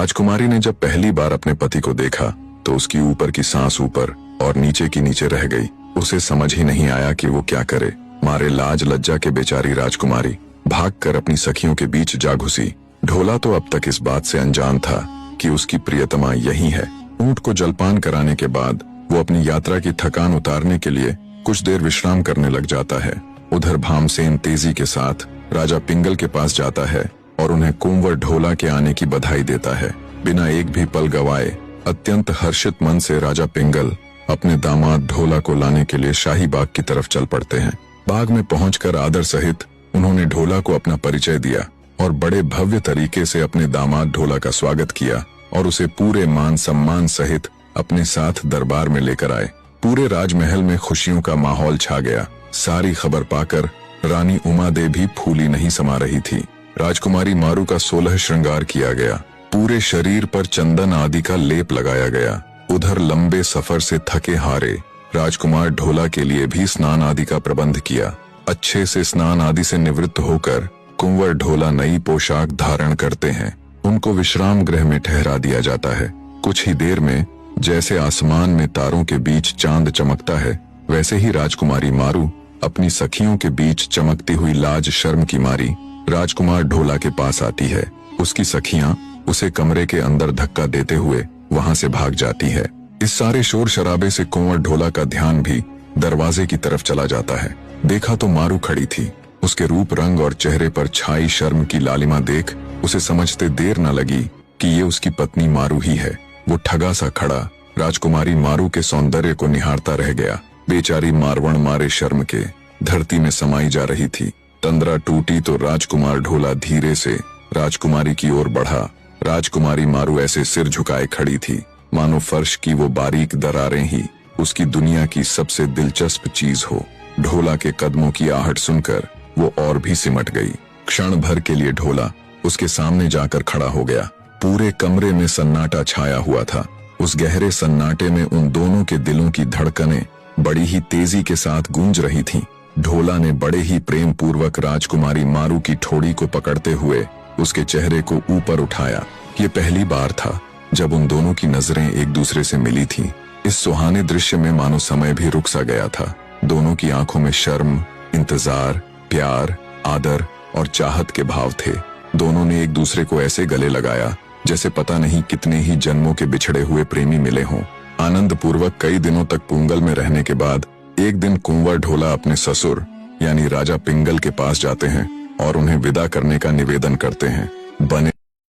राजकुमारी ने जब पहली बार अपने पति को देखा तो उसकी ऊपर की सांस ऊपर और नीचे की नीचे रह गई। उसे समझ ही नहीं आया कि वो क्या करे। मारे लाज लज्जा के बेचारी राजकुमारी भागकर अपनी सखियों के बीच जा घुसी। ढोला तो अब तक इस बात से अनजान था कि उसकी प्रियतमा यही है। ऊंट को जलपान कराने के बाद वो अपनी यात्रा की थकान उतारने के लिए कुछ देर विश्राम करने लग जाता है। उधर भामसेन तेजी के साथ राजा पिंगल के पास जाता है और उन्हें कुंवर ढोला के आने की बधाई देता है। बिना एक भी पल गवाए अत्यंत हर्षित मन से राजा पिंगल अपने दामाद ढोला को लाने के लिए शाही बाग की तरफ चल पड़ते हैं। बाग में पहुंचकर आदर सहित उन्होंने ढोला को अपना परिचय दिया और बड़े भव्य तरीके से अपने दामाद ढोला का स्वागत किया और उसे पूरे मान सम्मान सहित अपने साथ दरबार में लेकर आए। पूरे राजमहल में खुशियों का माहौल छा गया। सारी खबर पाकर रानी उमा देवी भी फूली नहीं समा रही थी। राजकुमारी मारू का 16 श्रृंगार किया गया। पूरे शरीर पर चंदन आदि का लेप लगाया गया। उधर लंबे सफर से थके हारे राजकुमार ढोला के लिए भी स्नान आदि का प्रबंध किया। अच्छे से स्नान आदि से निवृत्त होकर कुंवर ढोला नई पोशाक धारण करते हैं। उनको विश्राम गृह में ठहरा दिया जाता है। कुछ ही देर में जैसे आसमान में तारों के बीच चांद चमकता है, वैसे ही राजकुमारी मारू अपनी सखियों के बीच चमकती हुई लाज शर्म की मारी राजकुमार ढोला के पास आती है। उसकी सखियां उसे कमरे के अंदर धक्का देते हुए वहां से भाग जाती है। इस सारे शोर शराबे से कुंवर ढोला का ध्यान भी दरवाजे की तरफ चला जाता है। देखा तो मारू खड़ी थी। उसके रूप रंग और चेहरे पर छाई शर्म की लालिमा देख उसे समझते देर न लगी कि ये उसकी पत्नी मारू ही है। वो ठगा सा खड़ा राजकुमारी मारू के सौंदर्य को निहारता रह गया। बेचारी मारवण मारे शर्म के धरती में समाई जा रही थी। तंद्रा टूटी तो राजकुमार ढोला धीरे से राजकुमारी की ओर बढ़ा। राजकुमारी मारू ऐसे सिर झुकाए खड़ी थी मानो फर्श की वो बारीक दरारें ही उसकी दुनिया की सबसे दिलचस्प चीज हो। ढोला के कदमों की आहट सुनकर वो और भी सिमट गई। क्षण भर के लिए ढोला उसके सामने जाकर खड़ा हो गया। पूरे कमरे में सन्नाटा छाया हुआ था। उस गहरे सन्नाटे में उन दोनों के दिलों की धड़कनें बड़ी ही तेजी के साथ गूंज रही थीं। ढोला ने बड़े ही प्रेम पूर्वक राजकुमारी मारू की ठोड़ी को पकड़ते हुए उसके चेहरे को ऊपर उठाया। ये पहली बार था जब उन दोनों की नजरें एक दूसरे से मिली थीं। इस सुहाने दृश्य में मानो समय भी रुक सा गया था। दोनों की आंखों में शर्म, इंतजार, प्यार, आदर और चाहत के भाव थे। दोनों ने एक दूसरे को ऐसे गले लगाया जैसे पता नहीं कितने ही जन्मों के बिछड़े हुए प्रेमी मिले हों। आनंद पूर्वक कई दिनों तक पुंगल में रहने के बाद एक दिन कुंवर ढोला अपने ससुर यानी राजा पिंगल के पास जाते हैं और उन्हें विदा करने का निवेदन करते हैं। बने